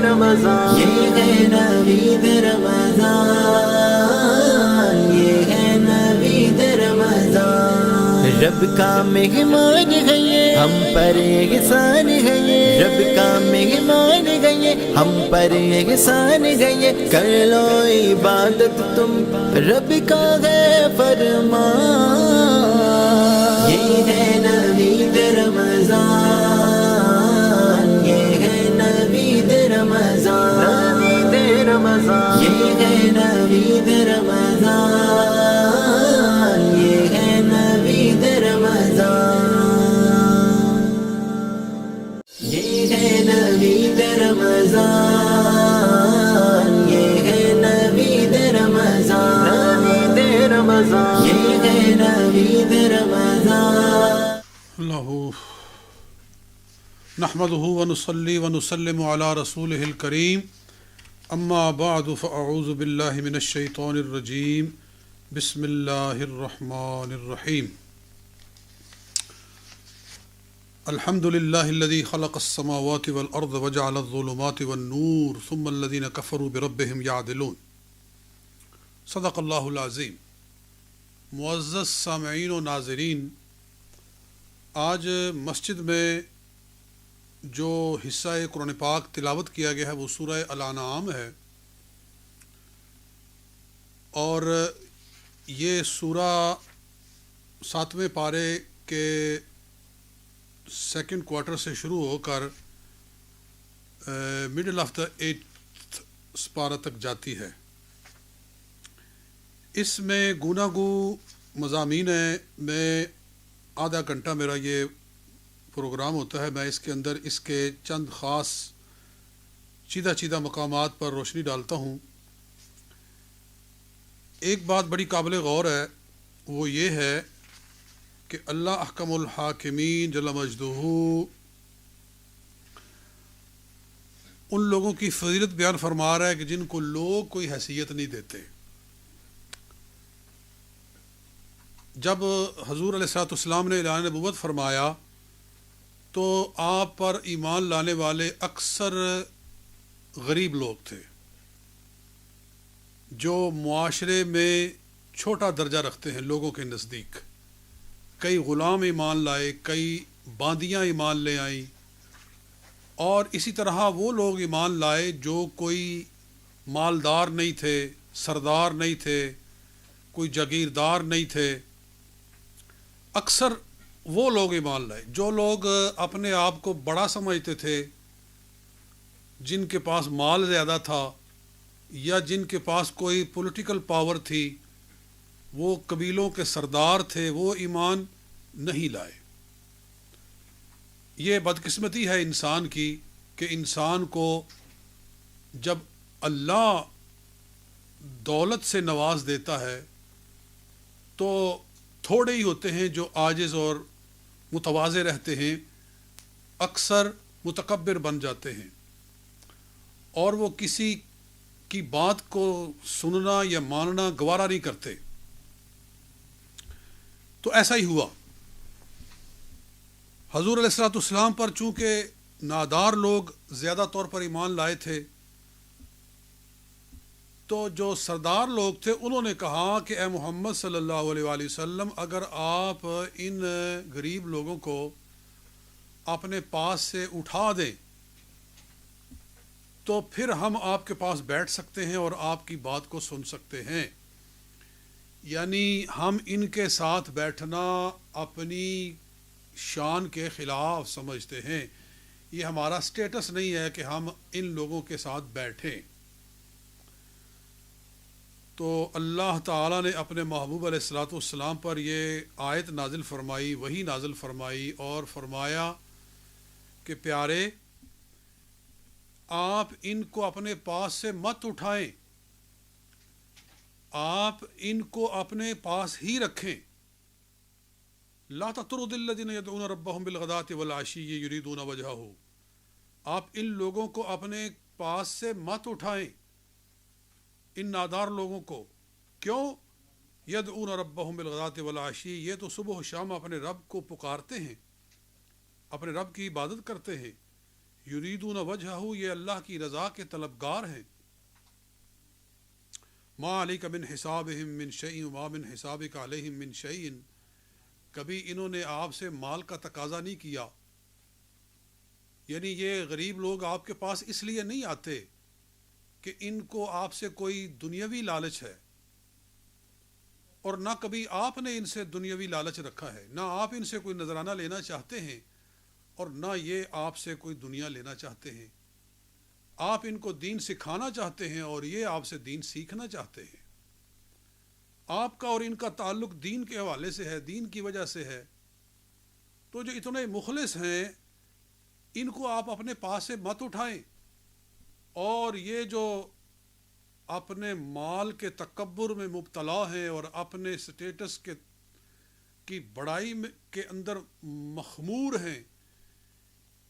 رمضان، یہ ہے نوید رمضان، یہ ہے نوید رمضان، رب کا مہمان ہے یہ، ہم پر احسان ہے یہ، رب کا مہمان ہے یہ، ہم پر احسان ہے یہ، کر لو عبادت تم، رب کا ہے فرمان، یہ ہے نوید رمضان، یہ ہے نوید رمضان، نوید رمضان، یہ ہے نوید رمضان، یہ ہے نوید رمضان، یہ ہے نوید رمضان، یہ ہے نوید رمضان، نوید رمضان، یہ ہے نوید رمضان۔ اللہ نحمده ونصلي ونسلم على رسوله الكريم اما بعد فاعوذ بالله من الشيطان الرجيم بسم الله الرحمن الرحيم الحمد لله الذي خلق السماوات والارض وجعل الظلمات والنور ثم الذين كفروا بربهم يعدلون صدق الله العظيم۔ معزز سامعین و ناظرین، آج مسجد میں جو حصہ قرآن پاک تلاوت کیا گیا ہے وہ سورہ الانعام ہے، اور یہ سورہ 7ویں پارے کے سیکنڈ کوارٹر سے شروع ہو کر مڈل آف دا 8th سپارہ تک جاتی ہے۔ اس میں گوناگو مضامین ہیں، میں آدھا گھنٹہ میرا یہ پروگرام ہوتا ہے، میں اس کے اندر اس کے چند خاص چیدہ مقامات پر روشنی ڈالتا ہوں۔ ایک بات بڑی قابل غور ہے، وہ یہ ہے کہ اللہ احکم الحاکمین جل مجدہ ان لوگوں کی فضیلت بیان فرما رہا ہے کہ جن کو لوگ کوئی حیثیت نہیں دیتے۔ جب حضور علیہ الصلوۃ والسلام نے اعلان نبوت فرمایا تو آپ پر ایمان لانے والے اکثر غریب لوگ تھے، جو معاشرے میں چھوٹا درجہ رکھتے ہیں لوگوں کے نزدیک۔ کئی غلام ایمان لائے، کئی باندیاں ایمان لے آئیں، اور اسی طرح وہ لوگ ایمان لائے جو کوئی مالدار نہیں تھے، سردار نہیں تھے، کوئی جاگیردار نہیں تھے۔ اکثر وہ لوگ ایمان لائے جو لوگ اپنے آپ کو بڑا سمجھتے تھے، جن کے پاس مال زیادہ تھا یا جن کے پاس کوئی پولیٹیکل پاور تھی، وہ قبیلوں کے سردار تھے، وہ ایمان نہیں لائے۔ یہ بدقسمتی ہے انسان کی کہ انسان کو جب اللہ دولت سے نواز دیتا ہے تو تھوڑے ہی ہوتے ہیں جو عاجز اور متواضع رہتے ہیں، اکثر متکبر بن جاتے ہیں، اور وہ کسی کی بات کو سننا یا ماننا گوارا نہیں کرتے۔ تو ایسا ہی ہوا۔ حضور علیہ الصلوۃ والسلام پر چونکہ نادار لوگ زیادہ طور پر ایمان لائے تھے، تو جو سردار لوگ تھے انہوں نے کہا کہ اے محمد صلی اللہ علیہ وآلہ وسلم، اگر آپ ان غریب لوگوں کو اپنے پاس سے اٹھا دیں تو پھر ہم آپ کے پاس بیٹھ سکتے ہیں اور آپ کی بات کو سن سکتے ہیں۔ یعنی ہم ان کے ساتھ بیٹھنا اپنی شان کے خلاف سمجھتے ہیں، یہ ہمارا سٹیٹس نہیں ہے کہ ہم ان لوگوں کے ساتھ بیٹھیں۔ تو اللہ تعالیٰ نے اپنے محبوب علیہ الصلوۃ والسلام پر یہ آیت نازل فرمائی، وحی نازل فرمائی، اور فرمایا کہ پیارے، آپ ان کو اپنے پاس سے مت اٹھائیں، آپ ان کو اپنے پاس ہی رکھیں۔ لا تطرد الذین یدعون ربهم بالغداۃ والعشی یریدون وجہہ، آپ ان لوگوں کو اپنے پاس سے مت اٹھائیں، ان نادار لوگوں کو۔ کیوں؟ یدعون ربهم بالغداۃ والعشی، یہ تو صبح و شام اپنے رب کو پکارتے ہیں، اپنے رب کی عبادت کرتے ہیں، یریدون وجہہ، یہ اللہ کی رضا کے طلبگار ہیں. ما علیک من حسابہم من شیء وما من حسابک علیہم من شیء، کبھی انہوں نے آپ سے مال کا تقاضا نہیں کیا. یعنی یہ غریب لوگ آپ کے پاس اس لیے نہیں آتے کہ ان کو آپ سے کوئی دنیاوی لالچ ہے، اور نہ کبھی آپ نے ان سے دنیاوی لالچ رکھا ہے، نہ آپ ان سے کوئی نذرانہ لینا چاہتے ہیں اور نہ یہ آپ سے کوئی دنیا لینا چاہتے ہیں. آپ ان کو دین سکھانا چاہتے ہیں اور یہ آپ سے دین سیکھنا چاہتے ہیں. آپ کا اور ان کا تعلق دین کے حوالے سے ہے، دین کی وجہ سے ہے. تو جو اتنے مخلص ہیں ان کو آپ اپنے پاس سے مت اٹھائیں، اور یہ جو اپنے مال کے تکبر میں مبتلا ہیں اور اپنے سٹیٹس کی بڑائی کے اندر مخمور ہیں،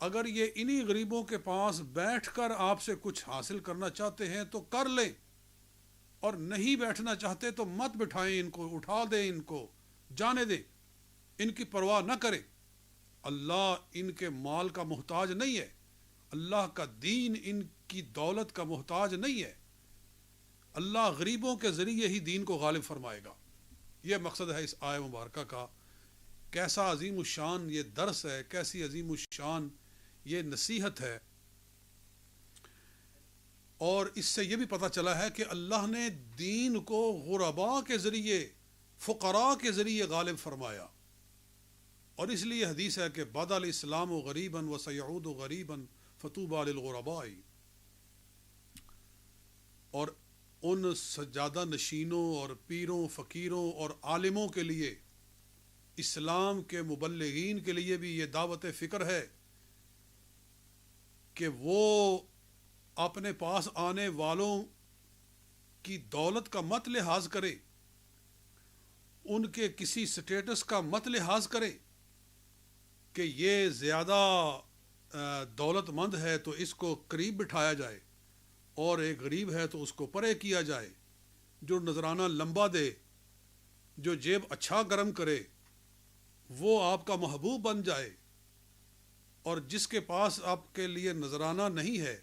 اگر یہ انہی غریبوں کے پاس بیٹھ کر آپ سے کچھ حاصل کرنا چاہتے ہیں تو کر لیں، اور نہیں بیٹھنا چاہتے تو مت بٹھائیں ان کو، اٹھا دیں ان کو، جانے دیں، ان کی پرواہ نہ کریں. اللہ ان کے مال کا محتاج نہیں ہے، اللہ کا دین ان کی دولت کا محتاج نہیں ہے. اللہ غریبوں کے ذریعے ہی دین کو غالب فرمائے گا. یہ مقصد ہے اس آیہ مبارکہ کا. کیسا عظیم الشان یہ درس ہے، کیسی عظیم الشان یہ نصیحت ہے. اور اس سے یہ بھی پتہ چلا ہے کہ اللہ نے دین کو غرباء کے ذریعے، فقراء کے ذریعے غالب فرمایا. اور اس لیے حدیث ہے کہ بدأ الاسلام غریبا وسیعود غریبا فطوبی للغرباء. اور ان سجادہ نشینوں اور پیروں، فقیروں اور عالموں کے لیے، اسلام کے مبلغین کے لیے بھی یہ دعوت فکر ہے کہ وہ اپنے پاس آنے والوں کی دولت کا مت لحاظ کرے، ان کے کسی سٹیٹس کا مت لحاظ کرے کہ یہ زیادہ دولت مند ہے تو اس کو قریب بٹھایا جائے اور ایک غریب ہے تو اس کو پرے کیا جائے. جو نذرانہ لمبا دے، جو جیب اچھا گرم کرے، وہ آپ کا محبوب بن جائے، اور جس کے پاس آپ کے لیے نذرانہ نہیں ہے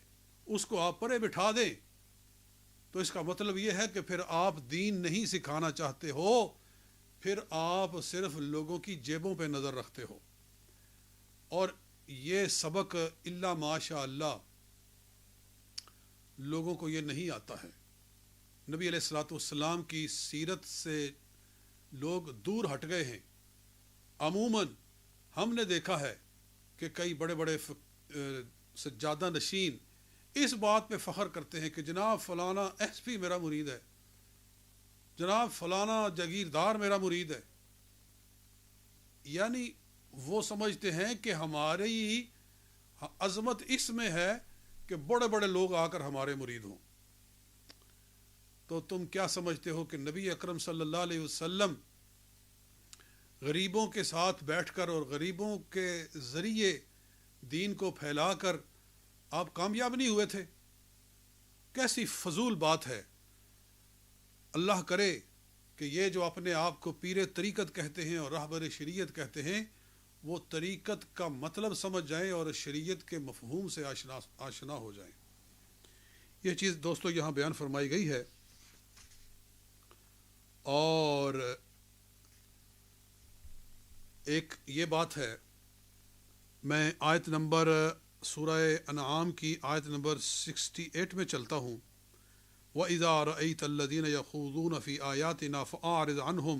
اس کو آپ پرے بٹھا دیں. تو اس کا مطلب یہ ہے کہ پھر آپ دین نہیں سکھانا چاہتے ہو، پھر آپ صرف لوگوں کی جیبوں پہ نظر رکھتے ہو. اور یہ سبق الا ماشاء اللہ لوگوں کو یہ نہیں آتا ہے. نبی علیہ الصلوۃ والسلام کی سیرت سے لوگ دور ہٹ گئے ہیں. عموماً ہم نے دیکھا ہے کہ کئی بڑے بڑے سجادہ نشین اس بات پہ فخر کرتے ہیں کہ جناب فلانا ایس پی میرا مرید ہے، جناب فلانا جاگیردار میرا مرید ہے. یعنی وہ سمجھتے ہیں کہ ہماری عظمت اس میں ہے کہ بڑے بڑے لوگ آ کر ہمارے مرید ہوں. تو تم کیا سمجھتے ہو کہ نبی اکرم صلی اللہ علیہ وسلم غریبوں کے ساتھ بیٹھ کر اور غریبوں کے ذریعے دین کو پھیلا کر آپ کامیاب نہیں ہوئے تھے؟ کیسی فضول بات ہے. اللہ کرے کہ یہ جو اپنے آپ کو پیر طریقت کہتے ہیں اور رہبر شریعت کہتے ہیں، وہ طریقت کا مطلب سمجھ جائیں اور شریعت کے مفہوم سے آشنا ہو جائیں. یہ چیز دوستو یہاں بیان فرمائی گئی ہے. اور ایک یہ بات ہے، میں آیت نمبر سورہ انعام کی آیت نمبر 68 میں چلتا ہوں. وَإِذَا رَأَيْتَ الَّذِينَ يَخُوضُونَ فِي آيَاتِنَا فَأَعْرِضْ عَنْهُمْ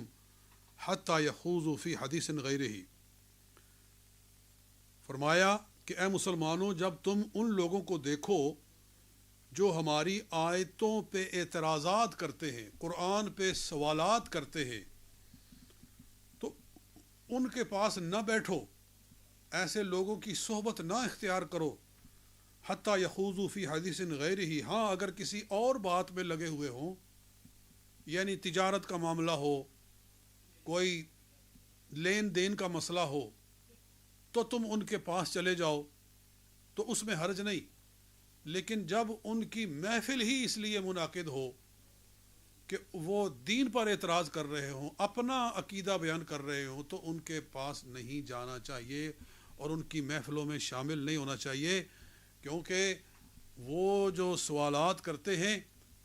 حَتَّى يَخُوضُوا فِي حَدِيثٍ غَيْرِهِ. فرمایا کہ اے مسلمانوں، جب تم ان لوگوں کو دیکھو جو ہماری آیتوں پہ اعتراضات کرتے ہیں، قرآن پہ سوالات کرتے ہیں، تو ان کے پاس نہ بیٹھو، ایسے لوگوں کی صحبت نہ اختیار کرو. حتیٰ یخوضوا فی حدیث غیرہ، ہاں اگر کسی اور بات میں لگے ہوئے ہوں، یعنی تجارت کا معاملہ ہو، کوئی لین دین کا مسئلہ ہو، تو تم ان کے پاس چلے جاؤ تو اس میں حرج نہیں. لیکن جب ان کی محفل ہی اس لیے منعقد ہو کہ وہ دین پر اعتراض کر رہے ہوں، اپنا عقیدہ بیان کر رہے ہوں، تو ان کے پاس نہیں جانا چاہیے اور ان کی محفلوں میں شامل نہیں ہونا چاہیے. کیونکہ وہ جو سوالات کرتے ہیں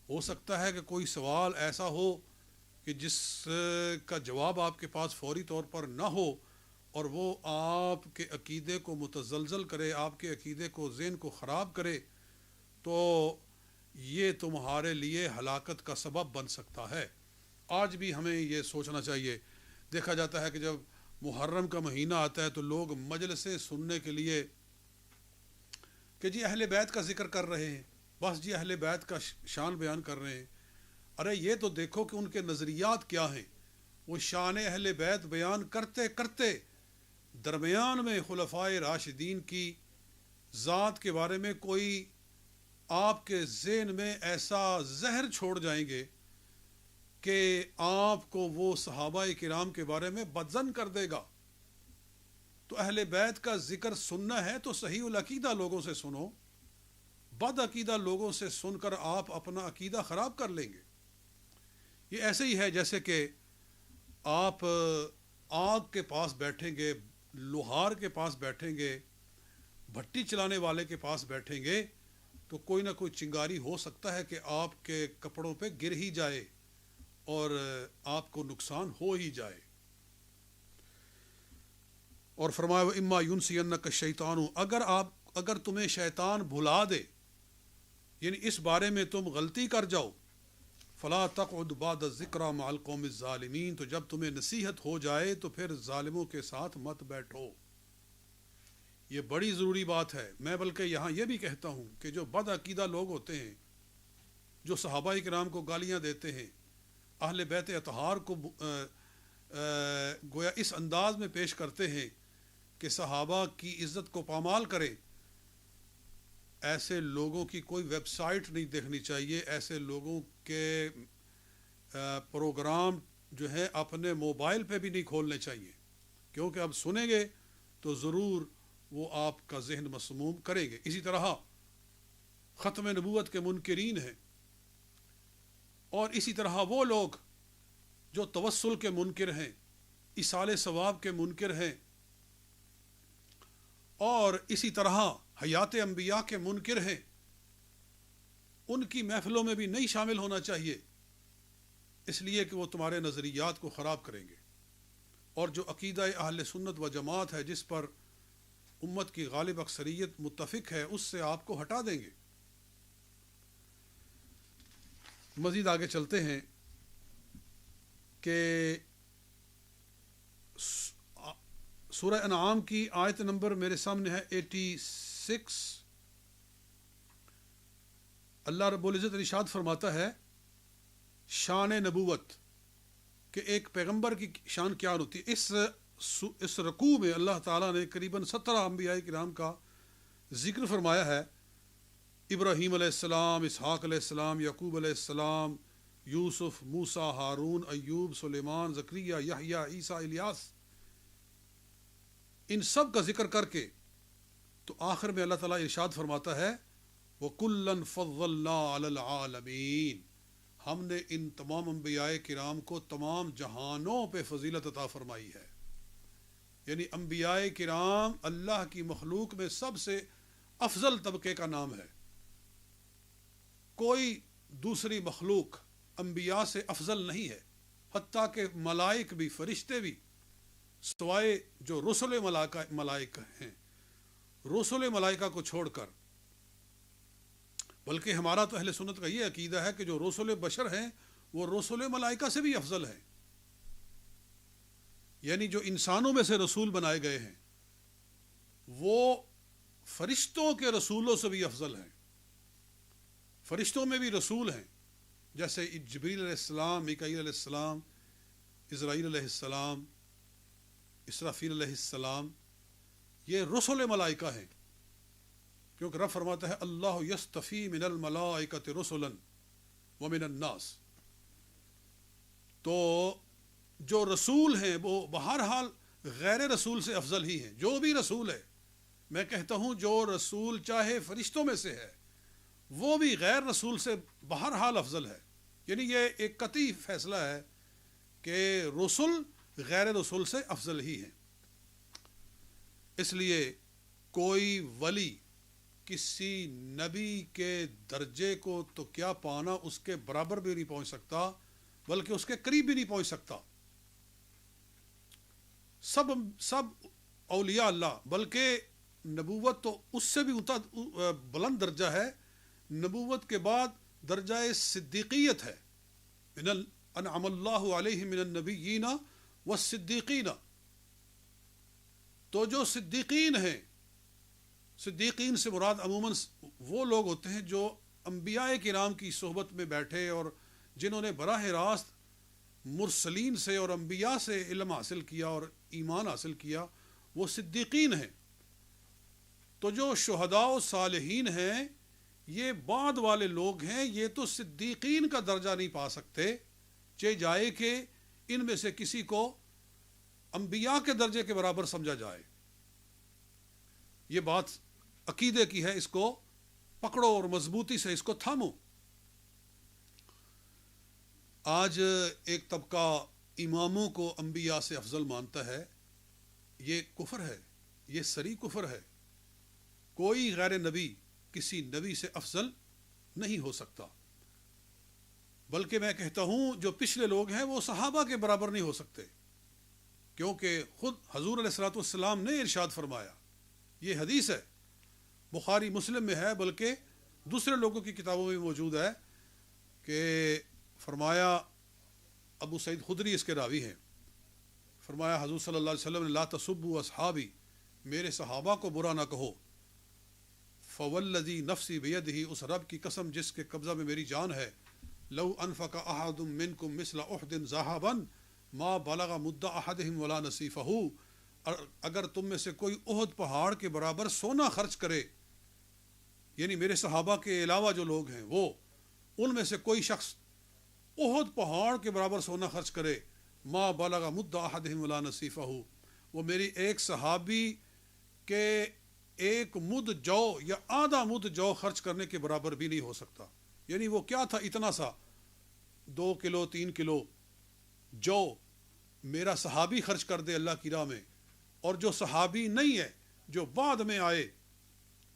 ہو سکتا ہے کہ کوئی سوال ایسا ہو کہ جس کا جواب آپ کے پاس فوری طور پر نہ ہو اور وہ آپ کے عقیدے کو متزلزل کرے، آپ کے عقیدے کو، ذہن کو خراب کرے، تو یہ تمہارے لیے ہلاکت کا سبب بن سکتا ہے۔ آج بھی ہمیں یہ سوچنا چاہیے۔ دیکھا جاتا ہے کہ جب محرم کا مہینہ آتا ہے تو لوگ مجلسیں سننے کے لیے کہ جی اہل بیت کا ذکر کر رہے ہیں، بس جی اہل بیت کا شان بیان کر رہے ہیں۔ ارے یہ تو دیکھو کہ ان کے نظریات کیا ہیں۔ وہ شان اہل بیت بیان کرتے کرتے درمیان میں خلفائے راشدین کی ذات کے بارے میں کوئی آپ کے ذہن میں ایسا زہر چھوڑ جائیں گے کہ آپ کو وہ صحابہ کرام کے بارے میں بدظن کر دے گا۔ تو اہل بیت کا ذکر سننا ہے تو صحیح العقیدہ لوگوں سے سنو، بد عقیدہ لوگوں سے سن کر آپ اپنا عقیدہ خراب کر لیں گے۔ یہ ایسے ہی ہے جیسے کہ آپ آگ کے پاس بیٹھیں گے، لوہار کے پاس بیٹھیں گے، بھٹی چلانے والے کے پاس بیٹھیں گے تو کوئی نہ کوئی چنگاری ہو سکتا ہے کہ آپ کے کپڑوں پہ گر ہی جائے اور آپ کو نقصان ہو ہی جائے۔ اور فرمایا اما ینسینک الشیطان، اگر تمہیں شیطان بھلا دے، یعنی اس بارے میں تم غلطی کر جاؤ، فلا تقعد بعد الذکری مع القوم الظالمین، تو جب تمہیں نصیحت ہو جائے تو پھر ظالموں کے ساتھ مت بیٹھو۔ یہ بڑی ضروری بات ہے۔ میں بلکہ یہاں یہ بھی کہتا ہوں کہ جو بد عقیدہ لوگ ہوتے ہیں، جو صحابہ کرام کو گالیاں دیتے ہیں، اہل بیت اطہار کو گویا اس انداز میں پیش کرتے ہیں کہ صحابہ کی عزت کو پامال کرے، ایسے لوگوں کی کوئی ویب سائٹ نہیں دیکھنی چاہیے، ایسے لوگوں کے پروگرام جو ہے اپنے موبائل پہ بھی نہیں کھولنے چاہیے، کیونکہ اب سنیں گے تو ضرور وہ آپ کا ذہن مسموم کریں گے۔ اسی طرح ختم نبوت کے منکرین ہیں، اور اسی طرح وہ لوگ جو توسل کے منکر ہیں، ایصال ثواب کے منکر ہیں، اور اسی طرح حیات انبیاء کے منکر ہیں، ان کی محفلوں میں بھی نہیں شامل ہونا چاہیے، اس لیے کہ وہ تمہارے نظریات کو خراب کریں گے، اور جو عقیدہ اہل سنت و جماعت ہے جس پر امت کی غالب اکثریت متفق ہے اس سے آپ کو ہٹا دیں گے۔ مزید آگے چلتے ہیں کہ سورہ انعام کی آیت نمبر میرے سامنے ہے 86۔ اللہ رب العزت ارشاد فرماتا ہے شان نبوت کہ ایک پیغمبر کی شان کیا ہوتی ہے۔ اس رکوع میں اللہ تعالیٰ نے قریباً 17 انبیاء کرام کا ذکر فرمایا ہے۔ ابراہیم علیہ السلام، اسحاق علیہ السلام، یعقوب علیہ السلام، یوسف، موسیٰ، ہارون، ایوب، سلیمان، زکریا، یحییٰ، عیسیٰ، الیاس، ان سب کا ذکر کر کے تو آخر میں اللہ تعالیٰ ارشاد فرماتا ہے وَكُلًّا فَضَّلْنَا عَلَى الْعَالَمِينَ، ہم نے ان تمام انبیاء کرام کو تمام جہانوں پہ فضیلت عطا فرمائی ہے۔ یعنی انبیاء کرام اللہ کی مخلوق میں سب سے افضل طبقے کا نام ہے۔ کوئی دوسری مخلوق انبیاء سے افضل نہیں ہے، حتیٰ کہ ملائک بھی، فرشتے بھی، سوائے جو رسل ملائکہ ہیں، رسل ملائکہ کو چھوڑ کر۔ بلکہ ہمارا تو اہل سنت کا یہ عقیدہ ہے کہ جو رسل بشر ہیں وہ رسل ملائکہ سے بھی افضل ہیں، یعنی جو انسانوں میں سے رسول بنائے گئے ہیں وہ فرشتوں کے رسولوں سے بھی افضل ہیں۔ فرشتوں میں بھی رسول ہیں، جیسے جبریل علیہ السلام، میکائیل علیہ السلام، اسرائیل علیہ السلام، اسرافیل علیہ السلام، یہ رسل ملائکہ ہیں، کیونکہ رب فرماتا ہے اللہ یصطفی من الملائکۃ رسلا ومن الناس۔ تو جو رسول ہیں وہ بہرحال غیر رسول سے افضل ہی ہیں۔ جو بھی رسول ہے، میں کہتا ہوں جو رسول چاہے فرشتوں میں سے ہے وہ بھی غیر رسول سے بہرحال افضل ہے۔ یعنی یہ ایک قطعی فیصلہ ہے کہ رسول غیر رسول سے افضل ہی ہیں۔ اس لیے کوئی ولی کسی نبی کے درجے کو تو کیا پانا، اس کے برابر بھی نہیں پہنچ سکتا، بلکہ اس کے قریب بھی نہیں پہنچ سکتا۔ سب اولیاء اللہ، بلکہ نبوت تو اس سے بھی بلند درجہ ہے۔ نبوت کے بعد درجہ صدیقیت ہے، انعم اللہ علیہ من النبیین والصدیقین۔ تو جو صدیقین ہیں، صدیقین سے مراد عموماً وہ لوگ ہوتے ہیں جو انبیاء کرام کی صحبت میں بیٹھے اور جنہوں نے براہ راست مرسلین سے اور انبیاء سے علم حاصل کیا اور ایمان حاصل کیا، وہ صدیقین ہیں۔ تو جو شہداء و صالحین ہیں، یہ بعد والے لوگ ہیں، یہ تو صدیقین کا درجہ نہیں پا سکتے، چاہے جائے کہ ان میں سے کسی کو انبیاء کے درجے کے برابر سمجھا جائے۔ یہ بات عقیدے کی ہے، اس کو پکڑو اور مضبوطی سے اس کو تھامو۔ آج ایک طبقہ اماموں کو انبیاء سے افضل مانتا ہے، یہ کفر ہے، یہ صریح کفر ہے۔ کوئی غیر نبی کسی نبی سے افضل نہیں ہو سکتا، بلکہ میں کہتا ہوں جو پچھلے لوگ ہیں وہ صحابہ کے برابر نہیں ہو سکتے، کیونکہ خود حضور علیہ الصلوۃ والسلام نے ارشاد فرمایا، یہ حدیث ہے، بخاری مسلم میں ہے، بلکہ دوسرے لوگوں کی کتابوں میں موجود ہے، کہ فرمایا، ابو سعید خدری اس کے راوی ہیں، فرمایا حضور صلی اللہ علیہ وسلم نے لا تسبوا اصحابی، میرے صحابہ کو برا نہ کہو، فوالذی نفسی بیدہ، اس رب کی قسم جس کے قبضہ میں میری جان ہے، لو انفق احد منکم مثل احد ذهبا ما بلغ مد احدهم ولا نصیفہ، اگر تم میں سے کوئی احد پہاڑ کے برابر سونا خرچ کرے، یعنی میرے صحابہ کے علاوہ جو لوگ ہیں وہ، ان میں سے کوئی شخص احد پہاڑ کے برابر سونا خرچ کرے، ما بلغ مد احدهم ولا نصیفہ، وہ میری ایک صحابی کے ایک مد جو یا آدھا مد جو خرچ کرنے کے برابر بھی نہیں ہو سکتا۔ یعنی وہ کیا تھا، اتنا سا 2 کلو 3 کلو جو میرا صحابی خرچ کر دے اللہ کی راہ میں، اور جو صحابی نہیں ہے، جو بعد میں آئے،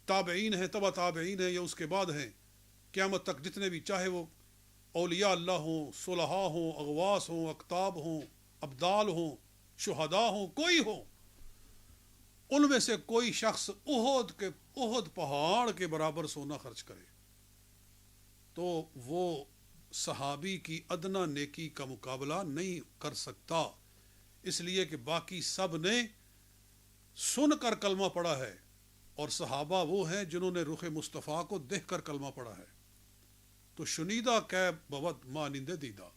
تابعین ہیں، تبع تابعین ہیں یا اس کے بعد ہیں، قیامت تک جتنے بھی، چاہے وہ اولیاء اللہ ہوں، صلحاء ہوں، اغواس ہوں، اقطاب ہوں، ابدال ہوں، شہداء ہوں، کوئی ہو، ان میں سے کوئی شخص احد پہاڑ کے برابر سونا خرچ کرے تو وہ صحابی کی ادنا نیکی کا مقابلہ نہیں کر سکتا، اس لیے کہ باقی سب نے سن کر کلمہ پڑھا ہے، اور صحابہ وہ ہیں جنہوں نے رخ مصطفیٰ کو دیکھ کر کلمہ پڑھا ہے۔ تو شنیدہ کہ بوت مانند دیدہ،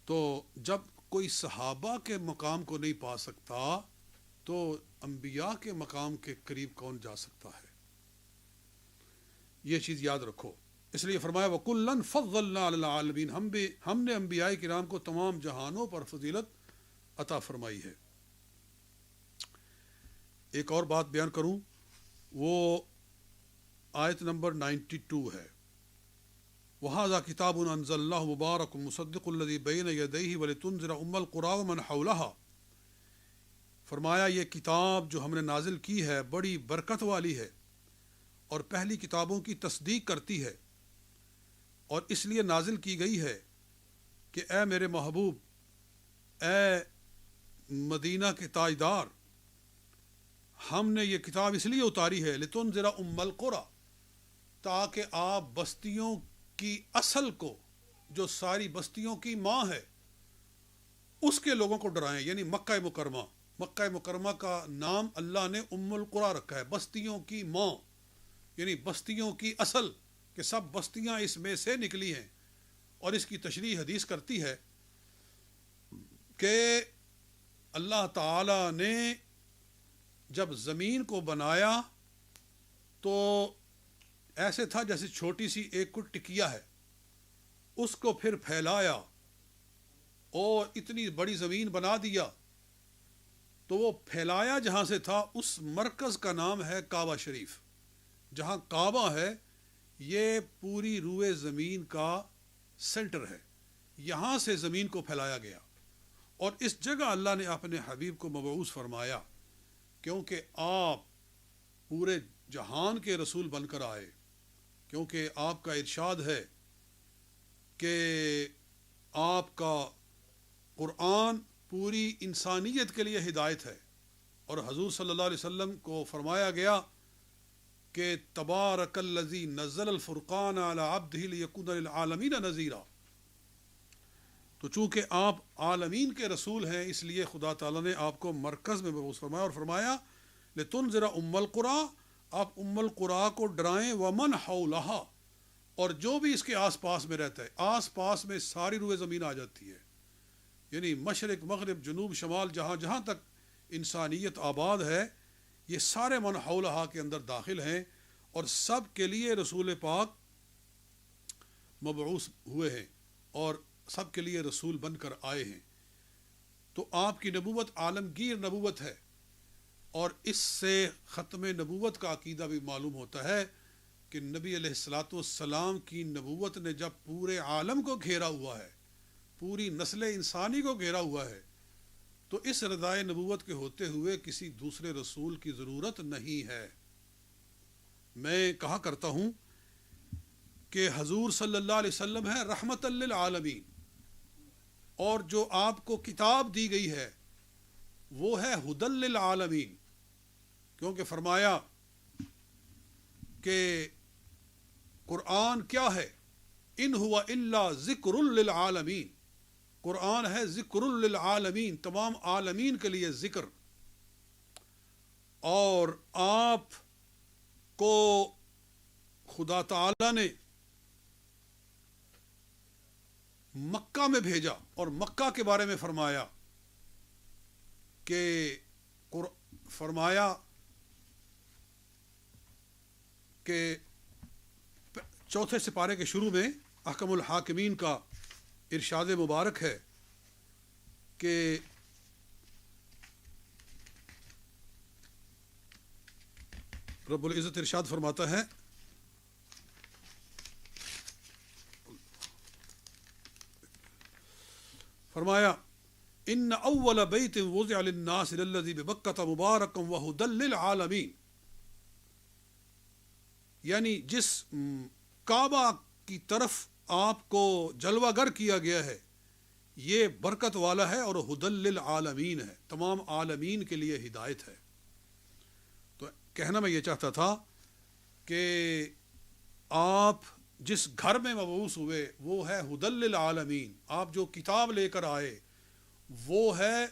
تو جب کوئی صحابہ کے مقام کو نہیں پا سکتا تو انبیاء کے مقام کے قریب کون جا سکتا ہے؟ یہ چیز یاد رکھو۔ اس لیے فرمایا وَكُلًّا فَضَّلْنَا عَلَى الْعَالَمِينَ، ہم نے انبیاء کرام کو تمام جہانوں پر فضیلت عطا فرمائی ہے۔ ایک اور بات بیان کروں، وہ آیت نمبر 92 ہے، وَهَذَا كِتَابٌ أَنزَلْنَاهُ مُبَارَكٌ مُصَدِّقُ الَّذِي بَيْنَ يَدَيْهِ وَلِتُنذِرَ أُمَّ الْقُرَىٰ وَمَنْ حَوْلَهَا، فرمایا یہ کتاب جو ہم نے نازل کی ہے بڑی برکت والی ہے اور پہلی کتابوں کی تصدیق کرتی ہے، اور اس لیے نازل کی گئی ہے کہ اے میرے محبوب، اے مدینہ کے تاجدار، ہم نے یہ کتاب اس لیے اتاری ہے لِتُنذِرَ أُمَّ الْقُرَىٰ، تاکہ آپ بستیوں کی اصل کو، جو ساری بستیوں کی ماں ہے، اس کے لوگوں کو ڈرائیں، یعنی مکہ مکرمہ۔ مکہ مکرمہ کا نام اللہ نے ام القریٰ رکھا ہے، بستیوں کی ماں، یعنی بستیوں کی اصل، کہ سب بستیاں اس میں سے نکلی ہیں۔ اور اس کی تشریح حدیث کرتی ہے کہ اللہ تعالی نے جب زمین کو بنایا تو ایسے تھا جیسے چھوٹی سی ایک کوئی ٹکیا ہے، اس کو پھر پھیلایا اور اتنی بڑی زمین بنا دیا، تو وہ پھیلایا جہاں سے تھا اس مرکز کا نام ہے کعبہ شریف۔ جہاں کعبہ ہے یہ پوری روئے زمین کا سینٹر ہے، یہاں سے زمین کو پھیلایا گیا، اور اس جگہ اللہ نے اپنے حبیب کو مبعوث فرمایا، کیونکہ آپ پورے جہان کے رسول بن کر آئے، کیونکہ آپ کا ارشاد ہے کہ آپ کا قرآن پوری انسانیت کے لیے ہدایت ہے، اور حضور صلی اللہ علیہ وسلم کو فرمایا گیا کہ تبارک الذی نزل الفرقان علی عبدہ لیکون للعالمین نذیرا۔ تو چونکہ آپ عالمین کے رسول ہیں، اس لیے خدا تعالیٰ نے آپ کو مرکز میں مبعوث فرمایا، اور فرمایا لتنذر ام القری، آپ ام القری کو ڈرائیں، ومن حولہا، اور جو بھی اس کے آس پاس میں رہتا ہے۔ آس پاس میں ساری روئے زمین آ جاتی ہے، یعنی مشرق مغرب جنوب شمال جہاں جہاں تک انسانیت آباد ہے، یہ سارے من حولہا کے اندر داخل ہیں، اور سب کے لیے رسول پاک مبعوث ہوئے ہیں اور سب کے لیے رسول بن کر آئے ہیں۔ تو آپ کی نبوت عالمگیر نبوت ہے، اور اس سے ختم نبوت کا عقیدہ بھی معلوم ہوتا ہے کہ نبی علیہ الصلاۃ والسلام کی نبوت نے جب پورے عالم کو گھیرا ہوا ہے، پوری نسل انسانی کو گھیرا ہوا ہے، تو اس ردائے نبوت کے ہوتے ہوئے کسی دوسرے رسول کی ضرورت نہیں ہے۔ میں کہا کرتا ہوں کہ حضور صلی اللہ علیہ وسلم ہے رحمت للعالمین، اور جو آپ کو کتاب دی گئی ہے وہ ہے ہدی للعالمین، کیونکہ فرمایا کہ قرآن کیا ہے، ان ہوا الا ذکر للعالمین، قرآن ہے ذکر للعالمین، تمام عالمین کے لیے ذکر۔ اور آپ کو خدا تعالی نے مکہ میں بھیجا، اور مکہ کے بارے میں فرمایا کہ چوتھے سپارے کے شروع میں احکم الحاکمین کا ارشاد مبارک ہے کہ رب العزت ارشاد فرماتا ہے، فرمایا ان اول بیت وضع للناس للذی ببکۃ مبارکا وہدی للعالمین، یعنی جس کعبہ کی طرف آپ کو جلوہ گر کیا گیا ہے یہ برکت والا ہے اور ہدی للعالمین ہے، تمام عالمین کے لیے ہدایت ہے۔ تو کہنا میں یہ چاہتا تھا کہ آپ جس گھر میں مبعوث ہوئے وہ ہے ہدی للعالمین، آپ جو کتاب لے کر آئے وہ ہے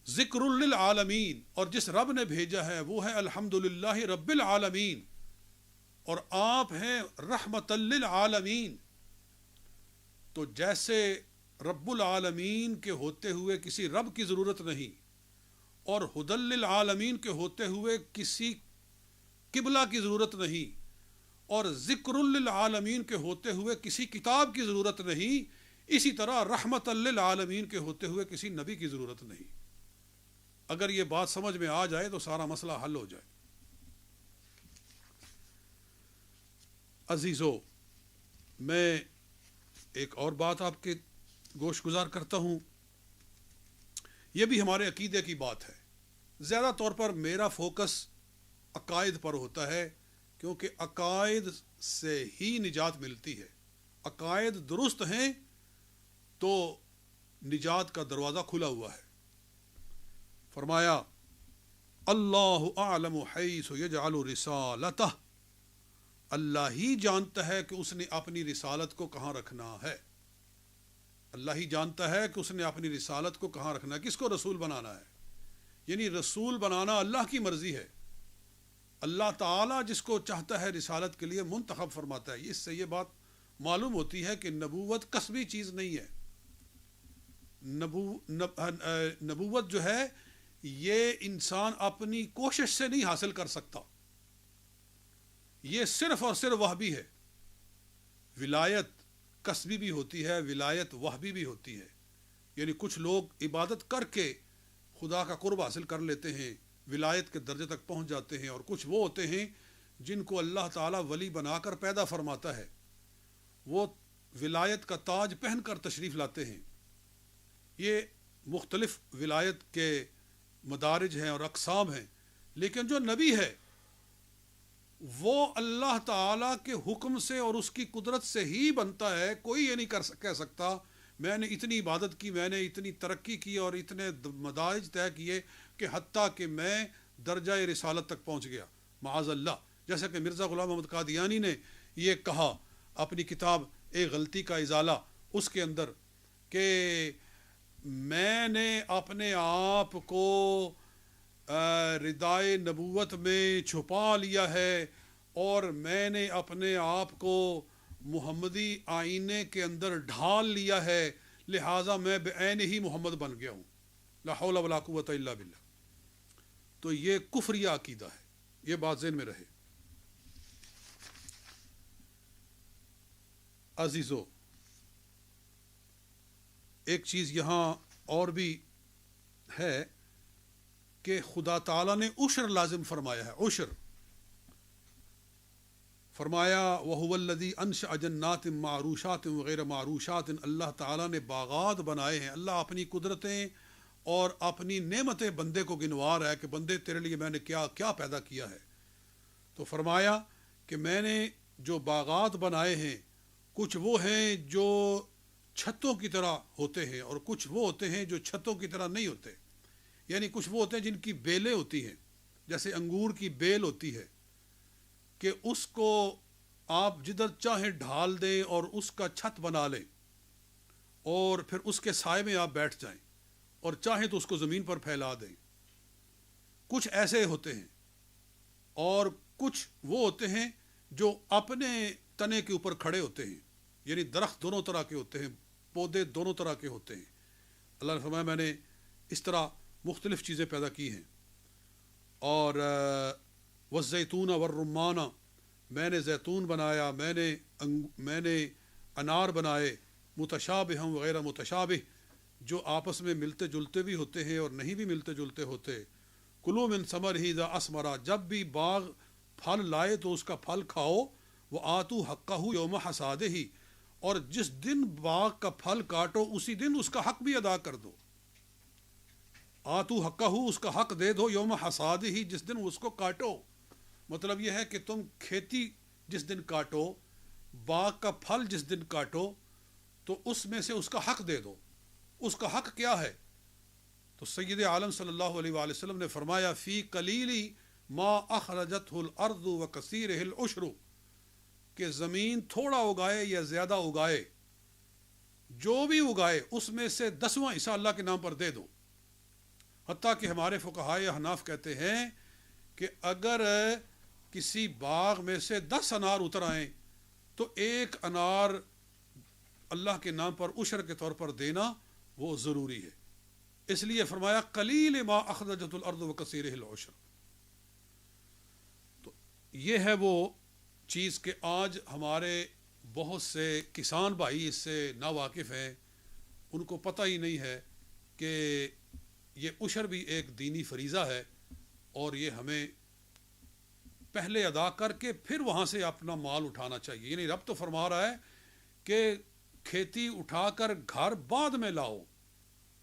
ذکر للعالمین، اور جس رب نے بھیجا ہے وہ ہے الحمدللہ رب العالمین، اور آپ ہیں رحمت للعالمین۔ تو جیسے رب العالمین کے ہوتے ہوئے کسی رب کی ضرورت نہیں، اور ہدی للعالمین کے ہوتے ہوئے کسی قبلہ کی ضرورت نہیں، اور ذکر للعالمین کے ہوتے ہوئے کسی کتاب کی ضرورت نہیں، اسی طرح رحمت للعالمین کے ہوتے ہوئے کسی نبی کی ضرورت نہیں۔ اگر یہ بات سمجھ میں آ جائے تو سارا مسئلہ حل ہو جائے۔ عزیزو، میں ایک اور بات آپ کے گوش گزار کرتا ہوں، یہ بھی ہمارے عقیدے کی بات ہے۔ زیادہ طور پر میرا فوکس عقائد پر ہوتا ہے، کیونکہ عقائد سے ہی نجات ملتی ہے۔ عقائد درست ہیں تو نجات کا دروازہ کھلا ہوا ہے۔ فرمایا اللہ اعلم حیث یجعل رسالتہ، اللہ ہی جانتا ہے کہ اس نے اپنی رسالت کو کہاں رکھنا ہے، اللہ ہی جانتا ہے کہ اس نے اپنی رسالت کو کہاں رکھنا ہے، کس کو رسول بنانا ہے۔ یعنی رسول بنانا اللہ کی مرضی ہے، اللہ تعالیٰ جس کو چاہتا ہے رسالت کے لیے منتخب فرماتا ہے۔ اس سے یہ بات معلوم ہوتی ہے کہ نبوت کسبی چیز نہیں ہے۔ نبوت جو ہے یہ انسان اپنی کوشش سے نہیں حاصل کر سکتا، یہ صرف اور صرف وحبی ہے۔ ولایت کسبی بھی ہوتی ہے، ولایت وحبی بھی ہوتی ہے، یعنی کچھ لوگ عبادت کر کے خدا کا قرب حاصل کر لیتے ہیں، ولایت کے درجے تک پہنچ جاتے ہیں، اور کچھ وہ ہوتے ہیں جن کو اللہ تعالیٰ ولی بنا کر پیدا فرماتا ہے، وہ ولایت کا تاج پہن کر تشریف لاتے ہیں۔ یہ مختلف ولایت کے مدارج ہیں اور اقسام ہیں، لیکن جو نبی ہے وہ اللہ تعالیٰ کے حکم سے اور اس کی قدرت سے ہی بنتا ہے. کوئی یہ نہیں کہہ سکتا میں نے اتنی عبادت کی, میں نے اتنی ترقی کی اور اتنے مدارج طے کیے کہ حتیٰ کہ میں درجہ رسالت تک پہنچ گیا. معاذ اللہ. جیسا کہ مرزا غلام محمد قادیانی نے یہ کہا اپنی کتاب ایک غلطی کا ازالہ اس کے اندر کہ میں نے اپنے آپ کو ردائے نبوت میں چھپا لیا ہے اور میں نے اپنے آپ کو محمدی آئینے کے اندر ڈھال لیا ہے, لہٰذا میں بعین ہی محمد بن گیا ہوں. لا حول ولا قوت الا باللہ. تو یہ کفریہ عقیدہ ہے, یہ بات ذہن میں رہے. عزیزو, ایک چیز یہاں اور بھی ہے کہ خدا تعالیٰ نے عشر لازم فرمایا ہے. عشر فرمایا وَهُوَ الَّذِي أَنشَأَ جَنَّاتٍ مَعْرُوشَاتٍ وغیر معروشات. اللہ تعالیٰ نے باغات بنائے ہیں. اللہ اپنی قدرتیں اور اپنی نعمتیں بندے کو گنوا رہا ہے کہ بندے تیرے لیے میں نے کیا کیا پیدا کیا ہے. تو فرمایا کہ میں نے جو باغات بنائے ہیں کچھ وہ ہیں جو چھتوں کی طرح ہوتے ہیں اور کچھ وہ ہوتے ہیں جو چھتوں کی طرح نہیں ہوتے. یعنی کچھ وہ ہوتے ہیں جن کی بیلیں ہوتی ہیں, جیسے انگور کی بیل ہوتی ہے کہ اس کو آپ جدھر چاہیں ڈھال دیں اور اس کا چھت بنا لیں اور پھر اس کے سائے میں آپ بیٹھ جائیں اور چاہیں تو اس کو زمین پر پھیلا دیں. کچھ ایسے ہوتے ہیں اور کچھ وہ ہوتے ہیں جو اپنے تنے کے اوپر کھڑے ہوتے ہیں. یعنی درخت دونوں طرح کے ہوتے ہیں, پودے دونوں طرح کے ہوتے ہیں. اللہ نے فرمایا میں نے اس طرح مختلف چیزیں پیدا کی ہیں. اور والزیتون والرمان, میں نے زیتون بنایا, میں نے انار بنائے, متشابہ وغیر متشابہ, جو آپس میں ملتے جلتے بھی ہوتے ہیں اور نہیں بھی ملتے جلتے ہوتے. کلوا من ثمرہ اذا اثمر, جب بھی باغ پھل لائے تو اس کا پھل کھاؤ. وآتوا حقہ یوم حصادہ, اور جس دن باغ کا پھل کاٹو اسی دن اس کا حق بھی ادا کر دو. آتو حقہ, اس کا حق دے دو, یوم حصادہ, جس دن اس کو کاٹو. مطلب یہ ہے کہ تم کھیتی جس دن کاٹو, باغ کا پھل جس دن کاٹو, تو اس میں سے اس کا حق دے دو. اس کا حق کیا ہے؟ تو سید عالم صلی اللہ علیہ وآلہ وسلم نے فرمایا فی قلیلی ما اخرجتہ الارض وکثیرہ العشر, کہ زمین تھوڑا اگائے یا زیادہ اگائے, جو بھی اگائے اس میں سے 10واں حصہ اللہ کے نام پر دے دو. حتیٰ کہ ہمارے فقہائے احناف کہتے ہیں کہ اگر کسی باغ میں سے 10 انار اتر آئیں تو 1 انار اللہ کے نام پر عشر کے طور پر دینا وہ ضروری ہے. اس لیے فرمایا قلیل ما اخرجت الارض وکثیرہ العشر. تو یہ ہے وہ چیز کہ آج ہمارے بہت سے کسان بھائی اس سے ناواقف ہیں, ان کو پتہ ہی نہیں ہے کہ یہ عشر بھی ایک دینی فریضہ ہے اور یہ ہمیں پہلے ادا کر کے پھر وہاں سے اپنا مال اٹھانا چاہیے. یعنی رب تو فرما رہا ہے کہ کھیتی اٹھا کر گھر بعد میں لاؤ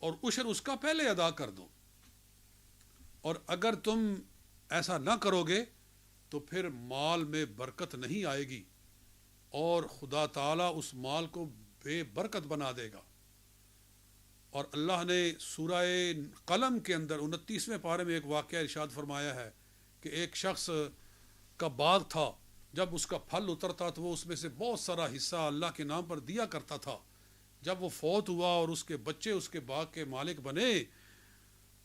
اور عشر اس کا پہلے ادا کر دو. اور اگر تم ایسا نہ کرو گے تو پھر مال میں برکت نہیں آئے گی اور خدا تعالیٰ اس مال کو بے برکت بنا دے گا. اور اللہ نے سورہ قلم کے اندر 29ویں پارے میں ایک واقعہ ارشاد فرمایا ہے کہ ایک شخص کا باغ تھا, جب اس کا پھل اترتا تو وہ اس میں سے بہت سارا حصہ اللہ کے نام پر دیا کرتا تھا. جب وہ فوت ہوا اور اس کے بچے اس کے باغ کے مالک بنے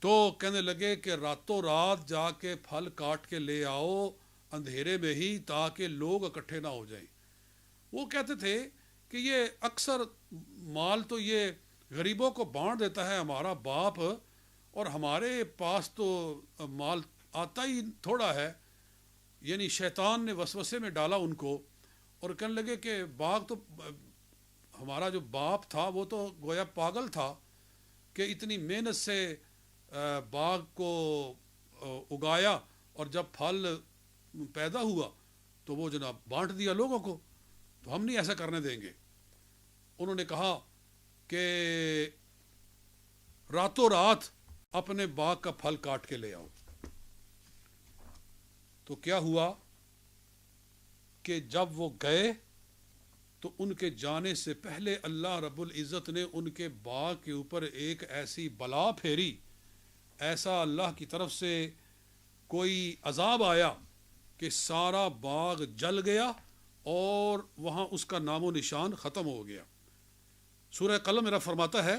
تو کہنے لگے کہ راتوں رات جا کے پھل کاٹ کے لے آؤ اندھیرے میں ہی, تاکہ لوگ اکٹھے نہ ہو جائیں. وہ کہتے تھے کہ یہ اکثر مال تو یہ غریبوں کو بانٹ دیتا ہے ہمارا باپ, اور ہمارے پاس تو مال آتا ہی تھوڑا ہے. یعنی شیطان نے وسوسے میں ڈالا ان کو اور کہنے لگے کہ باغ تو ہمارا جو باپ تھا وہ تو گویا پاگل تھا کہ اتنی محنت سے باغ کو اگایا اور جب پھل پیدا ہوا تو وہ جناب بانٹ دیا لوگوں کو, تو ہم نہیں ایسا کرنے دیں گے. انہوں نے کہا کہ راتوں رات اپنے باغ کا پھل کاٹ کے لے آؤ. تو کیا ہوا کہ جب وہ گئے تو ان کے جانے سے پہلے اللہ رب العزت نے ان کے باغ کے اوپر ایک ایسی بلا پھیری، ایسا اللہ کی طرف سے کوئی عذاب آیا کہ سارا باغ جل گیا اور وہاں اس کا نام و نشان ختم ہو گیا۔ سورہ قلم میرا فرماتا ہے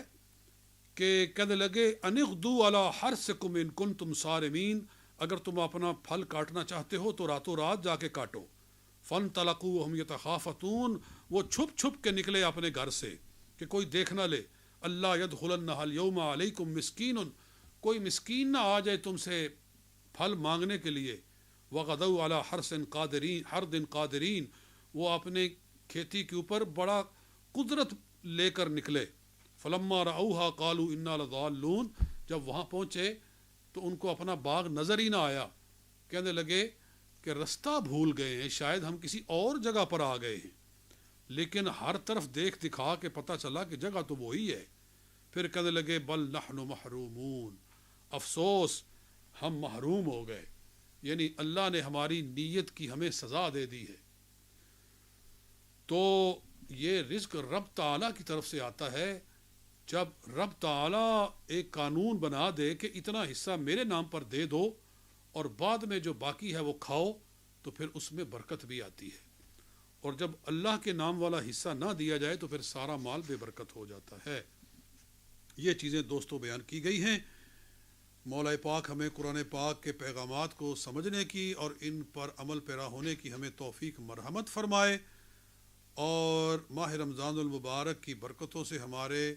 کہ کہنے لگے انغدوا علی حرثکم ان کنتم صارمین، اگر تم اپنا پھل کاٹنا چاہتے ہو تو راتوں رات جا کے کاٹو۔ فانطلقوا وهم یتخافتون، وہ چھپ چھپ کے نکلے اپنے گھر سے کہ کوئی دیکھ نہ لے۔ اللہ یدخلنها اليوم علیکم مسکین، کوئی مسکین نہ آ جائے تم سے پھل مانگنے کے لیے۔ وغدوا علی حرث قادرین، وہ اپنے کھیتی کے اوپر بڑا قدرت لے کر نکلے۔ فلما رأوها قالوا انا لضالون، جب وہاں پہنچے تو ان کو اپنا باغ نظر ہی نہ آیا، کہنے لگے کہ رستہ بھول گئے ہیں، شاید ہم کسی اور جگہ پر آ گئے ہیں۔ لیکن ہر طرف دیکھ دکھا کے پتہ چلا کہ جگہ تو وہی ہے۔ پھر کہنے لگے بل نحن محرومون، افسوس ہم محروم ہو گئے، یعنی اللہ نے ہماری نیت کی ہمیں سزا دے دی ہے۔ تو یہ رزق رب تعالیٰ کی طرف سے آتا ہے۔ جب رب تعالیٰ ایک قانون بنا دے کہ اتنا حصہ میرے نام پر دے دو اور بعد میں جو باقی ہے وہ کھاؤ، تو پھر اس میں برکت بھی آتی ہے۔ اور جب اللہ کے نام والا حصہ نہ دیا جائے تو پھر سارا مال بے برکت ہو جاتا ہے۔ یہ چیزیں دوستوں بیان کی گئی ہیں۔ مولا پاک ہمیں قرآن پاک کے پیغامات کو سمجھنے کی اور ان پر عمل پیرا ہونے کی ہمیں توفیق مرحمت فرمائے، اور ماہ رمضان المبارک کی برکتوں سے ہمارے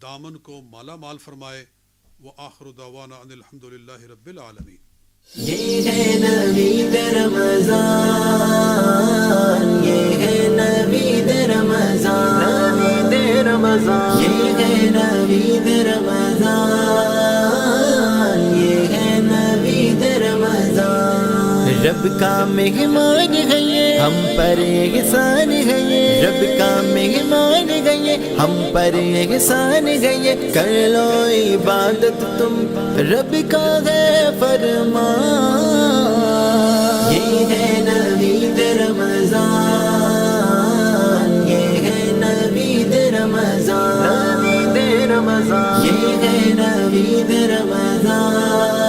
دامن کو مالا مال فرمائے۔ وآخر دعوانا ان الحمدللہ رب العالمین۔ یہ ہے نوید رمضان، یہ ہے نوید رمضان، نوید رمضان، یہ ہے نوید رمضان، یہ ہے نوید رمضان۔ رب کا مہمان ہے یہ، ہم پر احسان ہے یہ، رب کا مہمان ہے یہ، ہم پر احسان ہے یہ۔ کر لو عبادت تم، رب کا ہے فرمان۔ یہ ہے نوید رمضان، یہ ہے نوید رمضان، نوید رمضان، یہ ہے نوید رمضان۔